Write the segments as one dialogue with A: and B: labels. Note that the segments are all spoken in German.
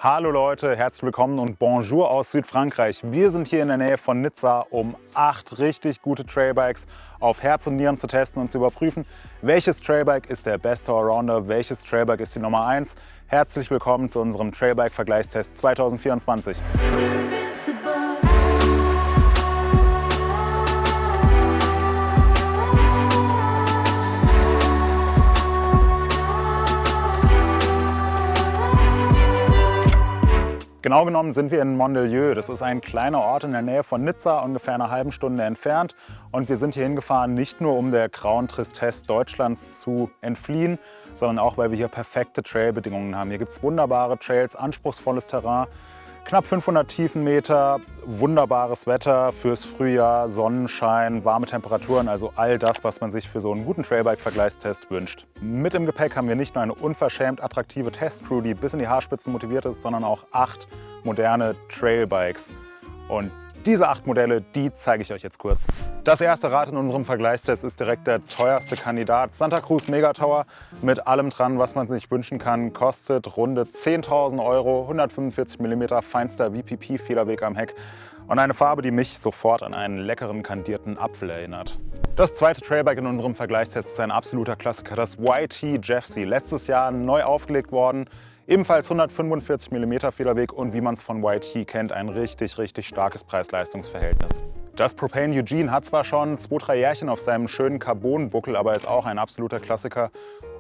A: Hallo Leute, herzlich willkommen und Bonjour aus Südfrankreich. Wir sind hier in der Nähe von Nizza, um 8 richtig gute Trailbikes auf Herz und Nieren zu testen und zu überprüfen, welches Trailbike ist der beste Allrounder, welches Trailbike ist die Nummer 1. Herzlich willkommen zu unserem Trailbike-Vergleichstest 2024. Genau genommen sind wir in Mandelieu. Das ist ein kleiner Ort in der Nähe von Nizza, ungefähr eine halbe Stunde entfernt. Und wir sind hier hingefahren, nicht nur um der grauen Tristesse Deutschlands zu entfliehen, sondern auch, weil wir hier perfekte Trailbedingungen haben. Hier gibt es wunderbare Trails, anspruchsvolles Terrain, knapp 500 Tiefenmeter, wunderbares Wetter fürs Frühjahr, Sonnenschein, warme Temperaturen, also all das, was man sich für so einen guten Trailbike-Vergleichstest wünscht. Mit im Gepäck haben wir nicht nur eine unverschämt attraktive Testcrew, die bis in die Haarspitzen motiviert ist, sondern auch 8 moderne Trailbikes. Und diese 8 Modelle, die zeige ich euch jetzt kurz. Das erste Rad in unserem Vergleichstest ist direkt der teuerste Kandidat. Santa Cruz Mega Tower mit allem dran, was man sich wünschen kann, kostet runde 10.000 €, 145 mm feinster VPP-Federweg am Heck und eine Farbe, die mich sofort an einen leckeren kandierten Apfel erinnert. Das zweite Trailbike in unserem Vergleichstest ist ein absoluter Klassiker, das YT Jeffsy. Letztes Jahr neu aufgelegt worden. Ebenfalls 145 mm Federweg und wie man es von YT kennt, ein richtig starkes Preis-Leistungs-Verhältnis. Das Propane Eugene hat zwar schon 2-3 Jährchen auf seinem schönen Carbon-Buckel, aber ist auch ein absoluter Klassiker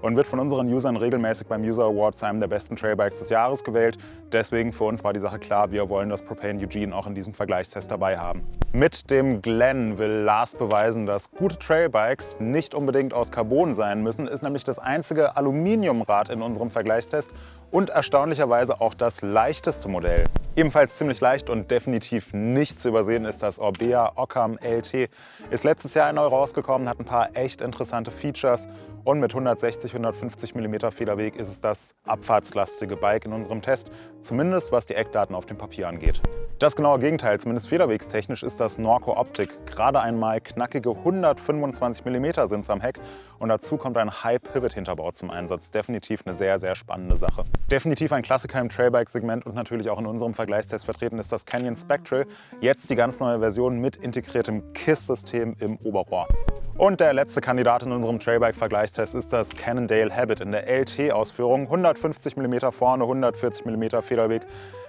A: und wird von unseren Usern regelmäßig beim User Award zu einem der besten Trailbikes des Jahres gewählt. Deswegen für uns war die Sache klar, wir wollen das Propane Eugene auch in diesem Vergleichstest dabei haben. Mit dem Glen will Lars beweisen, dass gute Trailbikes nicht unbedingt aus Carbon sein müssen, ist nämlich das einzige Aluminiumrad in unserem Vergleichstest und erstaunlicherweise auch das leichteste Modell. Ebenfalls ziemlich leicht und definitiv nicht zu übersehen ist das Orbea Occam LT. Ist letztes Jahr neu rausgekommen, hat ein paar echt interessante Features und mit 160-150 mm Federweg ist es das abfahrtslastige Bike in unserem Test, zumindest was die Eckdaten auf dem Papier angeht. Das genaue Gegenteil, zumindest federwegstechnisch, ist das Norco Optik. Gerade einmal knackige 125 mm sind es am Heck und dazu kommt ein High-Pivot-Hinterbau zum Einsatz. Definitiv eine sehr spannende Sache. Definitiv ein Klassiker im Trailbike-Segment und natürlich auch in unserem Vergleichstest vertreten ist das Canyon Spectral. Jetzt die ganz neue Version mit integriertem KISS-System im Oberrohr. Und der letzte Kandidat in unserem Trailbike-Vergleichstest ist das Cannondale Habit in der LT-Ausführung. 150 mm vorne, 140 mm Federweg.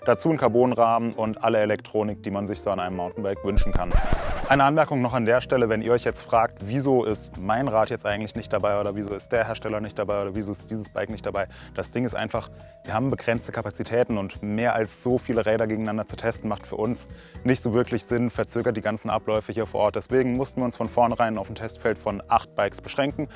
A: Dazu ein Carbonrahmen und alle Elektronik, die man sich so an einem Mountainbike wünschen kann. Eine Anmerkung noch an der Stelle, wenn ihr euch jetzt fragt, wieso ist mein Rad jetzt eigentlich nicht dabei oder wieso ist der Hersteller nicht dabei oder wieso ist dieses Bike nicht dabei. Das Ding ist einfach, wir haben begrenzte Kapazitäten und mehr als so viele Räder gegeneinander zu testen macht für uns nicht so wirklich Sinn, verzögert die ganzen Abläufe hier vor Ort. Deswegen mussten wir uns von vornherein auf ein Testfeld von 8 Bikes beschränken.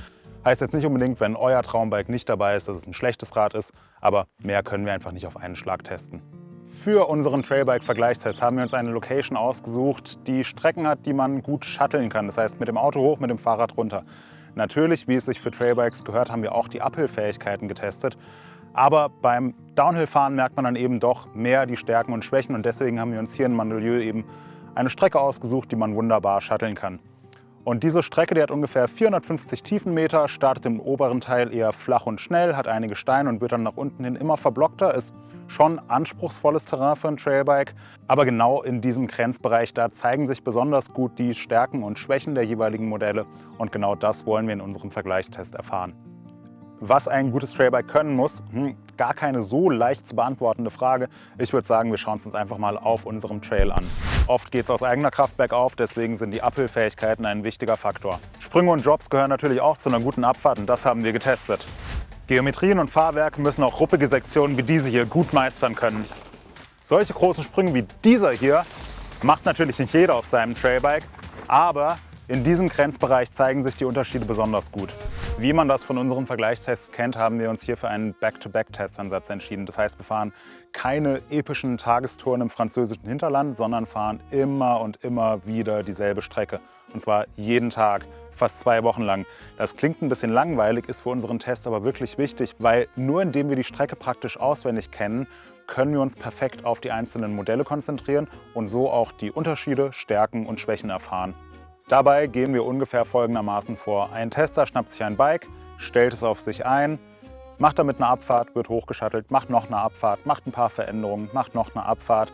A: Heißt jetzt nicht unbedingt, wenn euer Traumbike nicht dabei ist, dass es ein schlechtes Rad ist, aber mehr können wir einfach nicht auf einen Schlag testen. Für unseren Trailbike-Vergleichstest haben wir uns eine Location ausgesucht, die Strecken hat, die man gut shutteln kann. Das heißt, mit dem Auto hoch, mit dem Fahrrad runter. Natürlich, wie es sich für Trailbikes gehört, haben wir auch die Uphill-Fähigkeiten getestet. Aber beim Downhill-Fahren merkt man dann eben doch mehr die Stärken und Schwächen. Und deswegen haben wir uns hier in Mandelieu eben eine Strecke ausgesucht, die man wunderbar shutteln kann. Und diese Strecke, die hat ungefähr 450 Tiefenmeter, startet im oberen Teil eher flach und schnell, hat einige Steine und wird dann nach unten hin immer verblockter. Ist schon anspruchsvolles Terrain für ein Trailbike. Aber genau in diesem Grenzbereich, da zeigen sich besonders gut die Stärken und Schwächen der jeweiligen Modelle. Und genau das wollen wir in unserem Vergleichstest erfahren. Was ein gutes Trailbike können muss, gar keine so leicht zu beantwortende Frage. Ich würde sagen, wir schauen es uns einfach mal auf unserem Trail an. Oft geht es aus eigener Kraft bergauf, deswegen sind die Uphill-Fähigkeiten ein wichtiger Faktor. Sprünge und Drops gehören natürlich auch zu einer guten Abfahrt und das haben wir getestet. Geometrien und Fahrwerk müssen auch ruppige Sektionen wie diese hier gut meistern können. Solche großen Sprünge wie dieser hier macht natürlich nicht jeder auf seinem Trailbike, aber in diesem Grenzbereich zeigen sich die Unterschiede besonders gut. Wie man das von unseren Vergleichstests kennt, haben wir uns hier für einen Back-to-Back-Testansatz entschieden. Das heißt, wir fahren keine epischen Tagestouren im französischen Hinterland, sondern fahren immer und immer wieder dieselbe Strecke. Und zwar jeden Tag, fast 2 Wochen lang. Das klingt ein bisschen langweilig, ist für unseren Test aber wirklich wichtig, weil nur indem wir die Strecke praktisch auswendig kennen, können wir uns perfekt auf die einzelnen Modelle konzentrieren und so auch die Unterschiede, Stärken und Schwächen erfahren. Dabei gehen wir ungefähr folgendermaßen vor. Ein Tester schnappt sich ein Bike, stellt es auf sich ein, macht damit eine Abfahrt, wird hochgeschattelt, macht noch eine Abfahrt, macht ein paar Veränderungen, macht noch eine Abfahrt,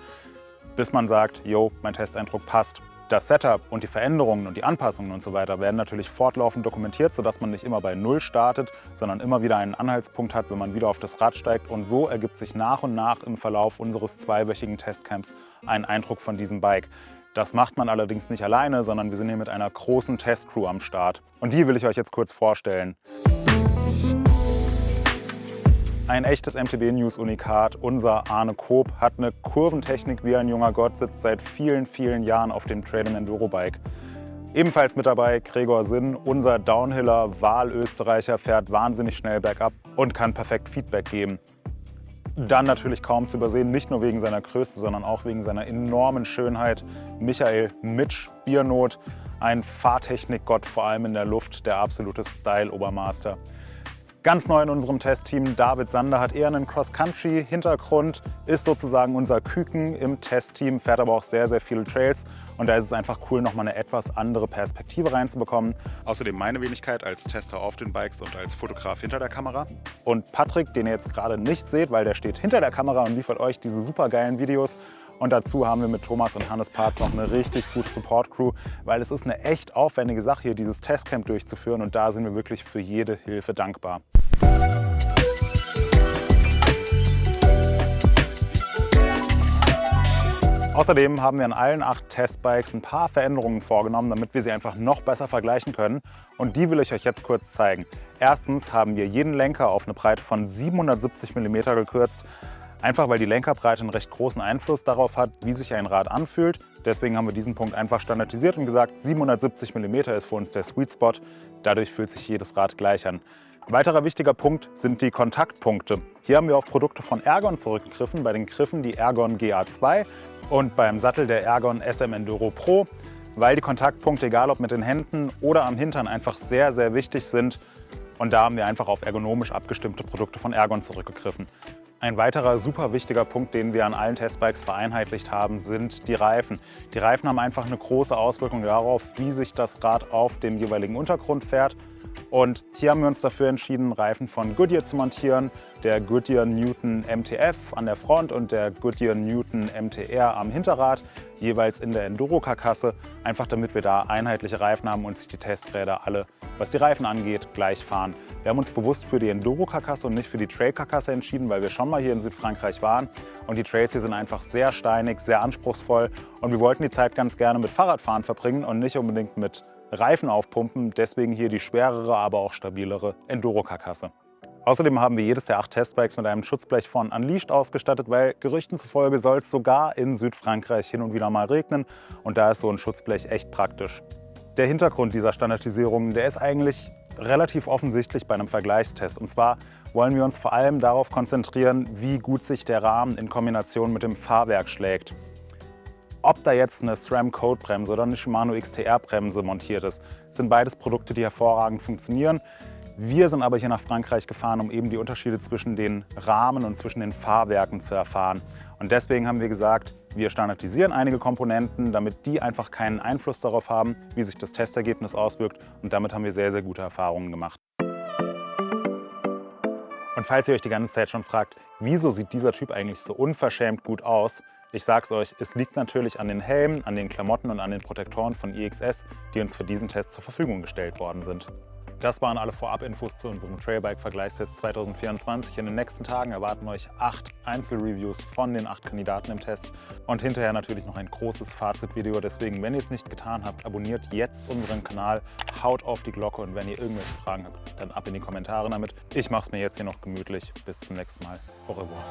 A: bis man sagt, jo, mein Testeindruck passt. Das Setup und die Veränderungen und die Anpassungen und so weiter werden natürlich fortlaufend dokumentiert, sodass man nicht immer bei Null startet, sondern immer wieder einen Anhaltspunkt hat, wenn man wieder auf das Rad steigt. Und so ergibt sich nach und nach im Verlauf unseres zweiwöchigen Testcamps ein Eindruck von diesem Bike. Das macht man allerdings nicht alleine, sondern wir sind hier mit einer großen Testcrew am Start. Und die will ich euch jetzt kurz vorstellen. Ein echtes MTB-News-Unikat, unser Arne Koop, hat eine Kurventechnik wie ein junger Gott, sitzt seit vielen, vielen Jahren auf dem Trail- und Enduro-Bike. Ebenfalls mit dabei Gregor Sinn, unser Downhiller, Wahlösterreicher, fährt wahnsinnig schnell bergab und kann perfekt Feedback geben. Dann natürlich kaum zu übersehen, nicht nur wegen seiner Größe, sondern auch wegen seiner enormen Schönheit, Michael Mitsch Biernot, ein Fahrtechnikgott, vor allem in der Luft, der absolute Style-Obermaster. Ganz neu in unserem Testteam, David Sander, hat eher einen Cross-Country-Hintergrund, ist sozusagen unser Küken im Testteam, fährt aber auch sehr, sehr viele Trails. Und da ist es einfach cool, nochmal eine etwas andere Perspektive reinzubekommen. Außerdem meine Wenigkeit als Tester auf den Bikes und als Fotograf hinter der Kamera. Und Patrick, den ihr jetzt gerade nicht seht, weil der steht hinter der Kamera und liefert euch diese super geilen Videos. Und dazu haben wir mit Thomas und Hannes Parz noch eine richtig gute Support-Crew, weil es ist eine echt aufwendige Sache, hier dieses Testcamp durchzuführen und da sind wir wirklich für jede Hilfe dankbar. Außerdem haben wir an allen 8 Testbikes ein paar Veränderungen vorgenommen, damit wir sie einfach noch besser vergleichen können. Und die will ich euch jetzt kurz zeigen. Erstens haben wir jeden Lenker auf eine Breite von 770 mm gekürzt. Einfach weil die Lenkerbreite einen recht großen Einfluss darauf hat, wie sich ein Rad anfühlt. Deswegen haben wir diesen Punkt einfach standardisiert und gesagt, 770 mm ist für uns der Sweet Spot. Dadurch fühlt sich jedes Rad gleich an. Ein weiterer wichtiger Punkt sind die Kontaktpunkte. Hier haben wir auf Produkte von Ergon zurückgegriffen, bei den Griffen die Ergon GA2 und beim Sattel der Ergon SM Enduro Pro, weil die Kontaktpunkte, egal ob mit den Händen oder am Hintern, einfach sehr, sehr wichtig sind. Und da haben wir einfach auf ergonomisch abgestimmte Produkte von Ergon zurückgegriffen. Ein weiterer super wichtiger Punkt, den wir an allen Testbikes vereinheitlicht haben, sind die Reifen. Die Reifen haben einfach eine große Auswirkung darauf, wie sich das Rad auf dem jeweiligen Untergrund fährt. Und hier haben wir uns dafür entschieden, Reifen von Goodyear zu montieren. Der Goodyear Newton MTF an der Front und der Goodyear Newton MTR am Hinterrad, jeweils in der Enduro-Karkasse. Einfach damit wir da einheitliche Reifen haben und sich die Testräder alle, was die Reifen angeht, gleich fahren. Wir haben uns bewusst für die Enduro-Karkasse und nicht für die Trail-Karkasse entschieden, weil wir schon mal hier in Südfrankreich waren. Und die Trails hier sind einfach sehr steinig, sehr anspruchsvoll. Und wir wollten die Zeit ganz gerne mit Fahrradfahren verbringen und nicht unbedingt mit Reifen aufpumpen. Deswegen hier die schwerere, aber auch stabilere Enduro-Karkasse. Außerdem haben wir jedes der 8 Testbikes mit einem Schutzblech von Unleashed ausgestattet, weil Gerüchten zufolge soll es sogar in Südfrankreich hin und wieder mal regnen. Und da ist so ein Schutzblech echt praktisch. Der Hintergrund dieser Standardisierung, der ist eigentlich relativ offensichtlich bei einem Vergleichstest. Und zwar wollen wir uns vor allem darauf konzentrieren, wie gut sich der Rahmen in Kombination mit dem Fahrwerk schlägt. Ob da jetzt eine SRAM-Code-Bremse oder eine Shimano XTR-Bremse montiert ist, sind beides Produkte, die hervorragend funktionieren. Wir sind aber hier nach Frankreich gefahren, um eben die Unterschiede zwischen den Rahmen und zwischen den Fahrwerken zu erfahren. Und deswegen haben wir gesagt, wir standardisieren einige Komponenten, damit die einfach keinen Einfluss darauf haben, wie sich das Testergebnis auswirkt. Und damit haben wir sehr, sehr gute Erfahrungen gemacht. Und falls ihr euch die ganze Zeit schon fragt, wieso sieht dieser Typ eigentlich so unverschämt gut aus? Ich sag's euch, es liegt natürlich an den Helmen, an den Klamotten und an den Protektoren von IXS, die uns für diesen Test zur Verfügung gestellt worden sind. Das waren alle Vorab-Infos zu unserem Trailbike-Vergleichstest 2024. In den nächsten Tagen erwarten euch 8 Einzelreviews von den 8 Kandidaten im Test und hinterher natürlich noch ein großes Fazitvideo. Deswegen, wenn ihr es nicht getan habt, abonniert jetzt unseren Kanal, haut auf die Glocke und wenn ihr irgendwelche Fragen habt, dann ab in die Kommentare damit. Ich mache es mir jetzt hier noch gemütlich. Bis zum nächsten Mal. Au revoir.